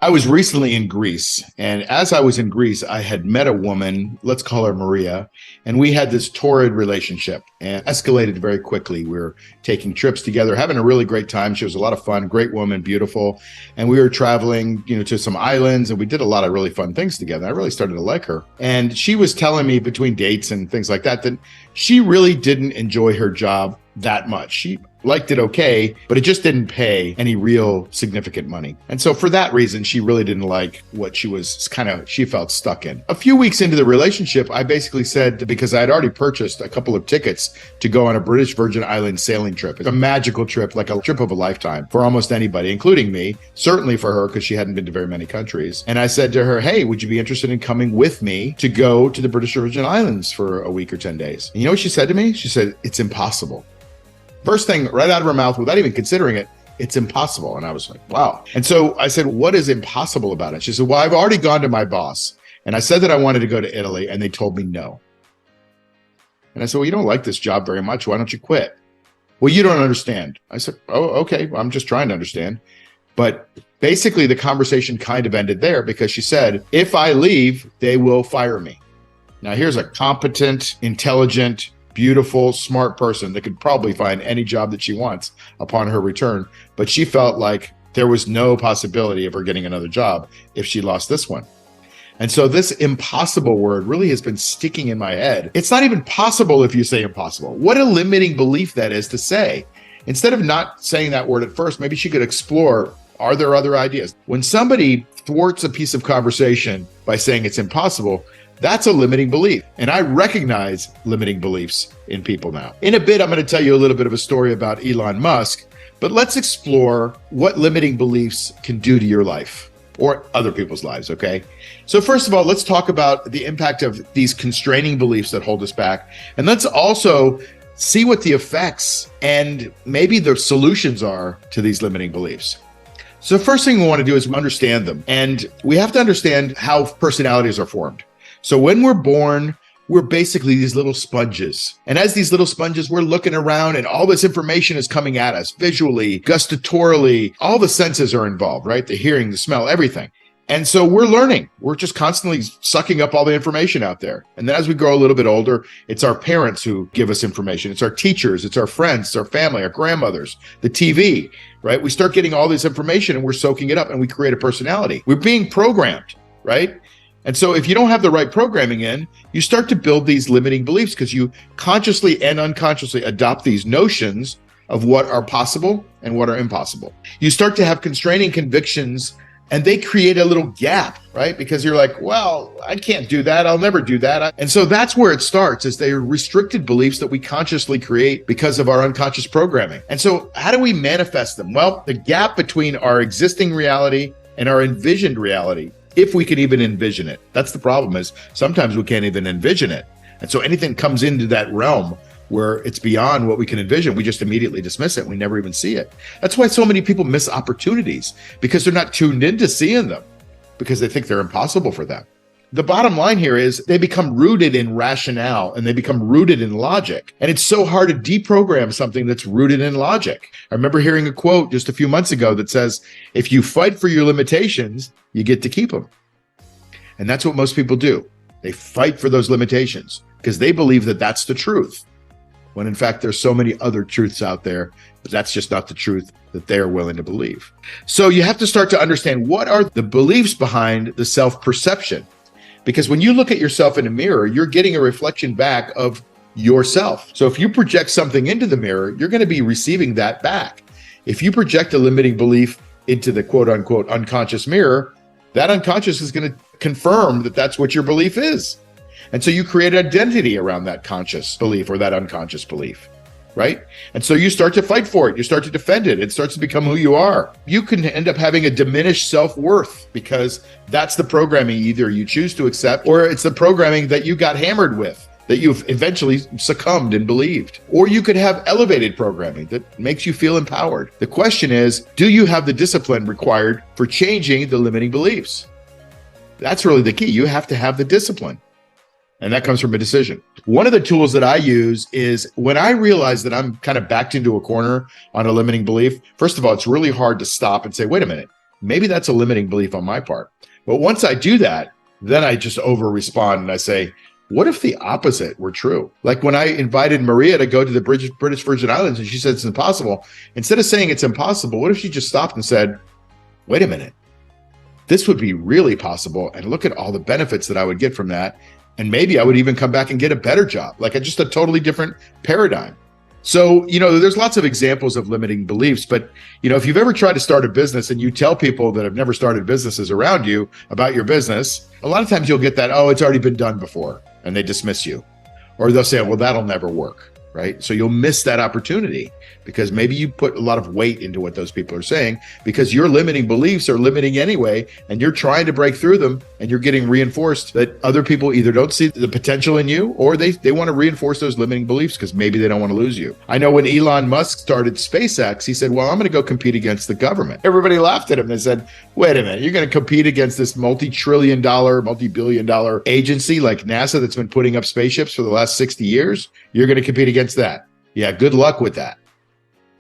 I was recently in Greece, and as I was in Greece, I had met a woman, let's call her Maria, and we had this torrid relationship and escalated very quickly. We were taking trips together, having a really great time. She was a lot of fun, great woman, beautiful. And we were traveling, to some islands, and we did a lot of really fun things together. I really started to like her. And she was telling me between dates and things like that she really didn't enjoy her job that much. She liked it okay, but it just didn't pay any real significant money. And so for that reason, she really didn't like what she felt stuck in. A few weeks into the relationship, I basically said, because I had already purchased a couple of tickets to go on a British Virgin Islands sailing trip. It's a magical trip, like a trip of a lifetime for almost anybody, including me, certainly for her, because she hadn't been to very many countries. And I said to her, hey, would you be interested in coming with me to go to the British Virgin Islands for a week or 10 days? And you know what she said to me? She said, it's impossible. First thing right out of her mouth, without even considering it, it's impossible. And I was like, wow. And so I said, what is impossible about it? She said, well, I've already gone to my boss and I said that I wanted to go to Italy and they told me no. And I said, well, you don't like this job very much. Why don't you quit? Well, you don't understand. I said, oh, okay. I'm just trying to understand. But basically the conversation kind of ended there because she said, if I leave, they will fire me. Now here's a competent, intelligent, beautiful, smart person that could probably find any job that she wants upon her return. But she felt like there was no possibility of her getting another job if she lost this one. And so this impossible word really has been sticking in my head. It's not even possible if you say impossible. What a limiting belief that is to say. Instead of not saying that word at first, maybe she could explore, are there other ideas? When somebody thwarts a piece of conversation by saying it's impossible, that's a limiting belief. And I recognize limiting beliefs in people now. In a bit, I'm going to tell you a little bit of a story about Elon Musk, but let's explore what limiting beliefs can do to your life or other people's lives, okay? So first of all, let's talk about the impact of these constraining beliefs that hold us back. And let's also see what the effects and maybe the solutions are to these limiting beliefs. So first thing we want to do is understand them. And we have to understand how personalities are formed. So when we're born, we're basically these little sponges. And as these little sponges, we're looking around and all this information is coming at us visually, gustatorily. All the senses are involved, right? The hearing, the smell, everything. And so we're learning. We're just constantly sucking up all the information out there. And then as we grow a little bit older, it's our parents who give us information. It's our teachers, it's our friends, it's our family, our grandmothers, the TV, right? We start getting all this information and we're soaking it up and we create a personality. We're being programmed, right? And so if you don't have the right programming in, you start to build these limiting beliefs because you consciously and unconsciously adopt these notions of what are possible and what are impossible. You start to have constraining convictions and they create a little gap, right? Because you're like, well, I can't do that. I'll never do that. And so that's where it starts, is they're restricted beliefs that we consciously create because of our unconscious programming. And so how do we manifest them? Well, the gap between our existing reality and our envisioned reality, if we can even envision it. That's the problem, is sometimes we can't even envision it. And so anything comes into that realm where it's beyond what we can envision, we just immediately dismiss it. We never even see it. That's why so many people miss opportunities, because they're not tuned into seeing them, because they think they're impossible for them. The bottom line here is they become rooted in rationale and they become rooted in logic. And it's so hard to deprogram something that's rooted in logic. I remember hearing a quote just a few months ago that says, if you fight for your limitations, you get to keep them. And that's what most people do. They fight for those limitations because they believe that that's the truth. When in fact, there's so many other truths out there, but that's just not the truth that they're willing to believe. So you have to start to understand, what are the beliefs behind the self-perception? Because when you look at yourself in a mirror, you're getting a reflection back of yourself. So if you project something into the mirror, you're going to be receiving that back. If you project a limiting belief into the quote unquote unconscious mirror, that unconscious is going to confirm that that's what your belief is. And so you create identity around that conscious belief or that unconscious belief, right? And so you start to fight for it. You start to defend it. It starts to become who you are. You can end up having a diminished self-worth because that's the programming either you choose to accept, or it's the programming that you got hammered with, that you've eventually succumbed and believed. Or you could have elevated programming that makes you feel empowered. The question is, do you have the discipline required for changing the limiting beliefs? That's really the key. You have to have the discipline. And that comes from a decision. One of the tools that I use is when I realize that I'm kind of backed into a corner on a limiting belief. First of all, it's really hard to stop and say, wait a minute, maybe that's a limiting belief on my part. But once I do that, then I just over respond and I say, what if the opposite were true? Like when I invited Maria to go to the British Virgin Islands and she said it's impossible, instead of saying it's impossible, what if she just stopped and said, wait a minute, this would be really possible. And look at all the benefits that I would get from that. And maybe I would even come back and get a better job, like just a totally different paradigm. So, there's lots of examples of limiting beliefs, but, if you've ever tried to start a business and you tell people that have never started businesses around you about your business, a lot of times you'll get that, oh, it's already been done before, and they dismiss you. Or they'll say, well, that'll never work, right? So you'll miss that opportunity because maybe you put a lot of weight into what those people are saying because your limiting beliefs are limiting anyway, and you're trying to break through them, and you're getting reinforced that other people either don't see the potential in you or they want to reinforce those limiting beliefs because maybe they don't want to lose you. I know when Elon Musk started SpaceX, he said, well, I'm going to go compete against the government. Everybody laughed at him and said, wait a minute, you're going to compete against this multi-billion dollar agency like NASA that's been putting up spaceships for the last 60 years? You're going to compete against that. Yeah, good luck with that.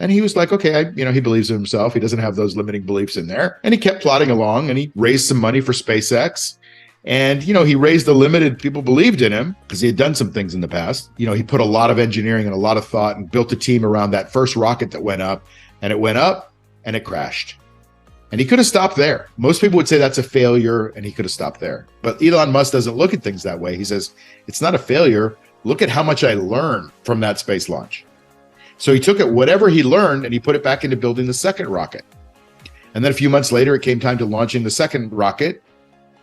And he was like, okay, he believes in himself. He doesn't have those limiting beliefs in there. And he kept plodding along and he raised some money for SpaceX. And, he raised the limited people believed in him because he had done some things in the past. He put a lot of engineering and a lot of thought and built a team around that first rocket that went up, and it went up and it crashed. And he could have stopped there. Most people would say that's a failure and he could have stopped there. But Elon Musk doesn't look at things that way. He says, it's not a failure. Look at how much I learned from that space launch. So he took it, whatever he learned, and he put it back into building the second rocket. And then a few months later, it came time to launching the second rocket,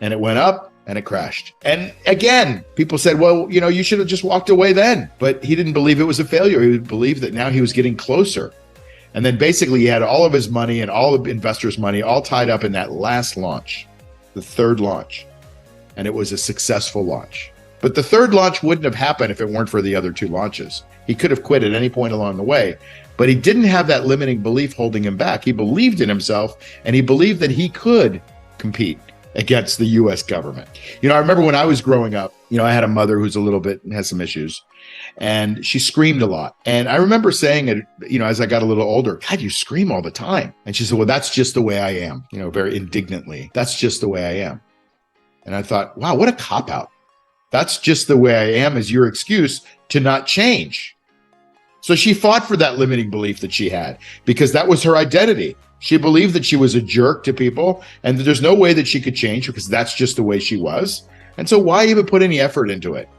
and it went up and it crashed. And again, people said, well, you should have just walked away then. But he didn't believe it was a failure. He believed that now he was getting closer. And then basically he had all of his money and all of investors' money all tied up in that last launch, the third launch. And it was a successful launch. But the third launch wouldn't have happened if it weren't for the other two launches. He could have quit at any point along the way, but he didn't have that limiting belief holding him back. He believed in himself, and he believed that he could compete against the US government. I remember when I was growing up, I had a mother who's a little bit, has some issues, and she screamed a lot. And I remember saying it, as I got a little older, God, you scream all the time. And she said, well, that's just the way I am, very indignantly. That's just the way I am. And I thought, wow, what a cop-out. That's just the way I am is your excuse to not change. So she fought for that limiting belief that she had because that was her identity. She believed that she was a jerk to people and that there's no way that she could change because that's just the way she was. And so why even put any effort into it?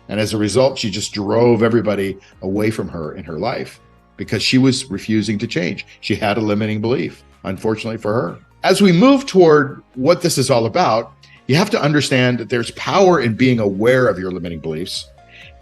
And as a result, she just drove everybody away from her in her life because she was refusing to change. She had a limiting belief, unfortunately for her. As we move toward what this is all about, you have to understand that there's power in being aware of your limiting beliefs,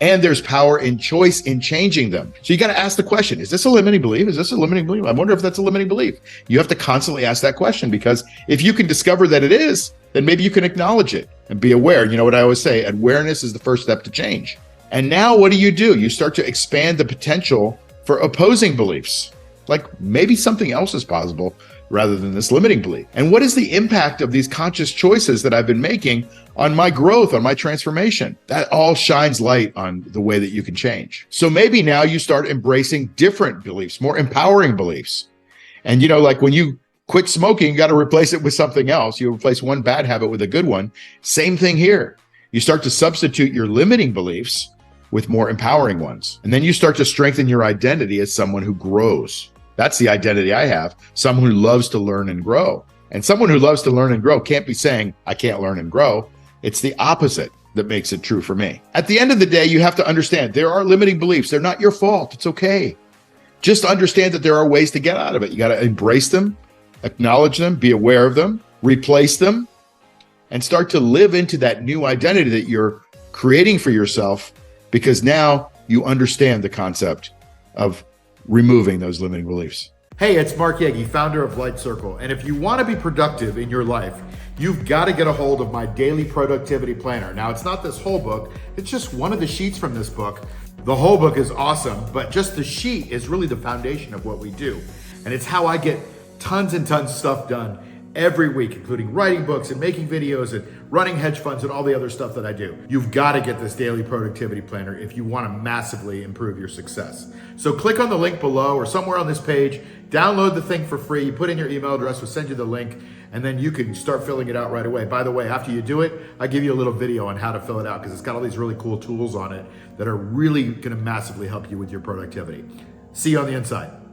and there's power in choice in changing them. So you got to ask the question, is this a limiting belief? Is this a limiting belief? I wonder if that's a limiting belief. You have to constantly ask that question because if you can discover that it is, then maybe you can acknowledge it and be aware. You know what I always say, awareness is the first step to change. And now what do? You start to expand the potential for opposing beliefs. Like maybe something else is possible rather than this limiting belief. And what is the impact of these conscious choices that I've been making on my growth, on my transformation? That all shines light on the way that you can change. So maybe now you start embracing different beliefs, more empowering beliefs. And like when you quit smoking, you got to replace it with something else. You replace one bad habit with a good one. Same thing here. You start to substitute your limiting beliefs with more empowering ones. And then you start to strengthen your identity as someone who grows. That's the identity I have, someone who loves to learn and grow. And someone who loves to learn and grow can't be saying, I can't learn and grow. It's the opposite that makes it true for me. At the end of the day, you have to understand there are limiting beliefs. They're not your fault. It's okay. Just understand that there are ways to get out of it. You got to embrace them, acknowledge them, be aware of them, replace them, and start to live into that new identity that you're creating for yourself because now you understand the concept of removing those limiting beliefs. Hey, it's Mark Yegi, founder of Light Circle. And if you want to be productive in your life, you've got to get a hold of my daily productivity planner. Now, it's not this whole book. It's just one of the sheets from this book. The whole book is awesome, but just the sheet is really the foundation of what we do. And it's how I get tons and tons of stuff done every week, including writing books and making videos and running hedge funds and all the other stuff that I do. You've got to get this daily productivity planner if you want to massively improve your success. So click on the link below or somewhere on this page, download the thing for free, you put in your email address, we'll send you the link, and then you can start filling it out right away. By the way, after you do it, I give you a little video on how to fill it out because it's got all these really cool tools on it that are really going to massively help you with your productivity. See you on the inside.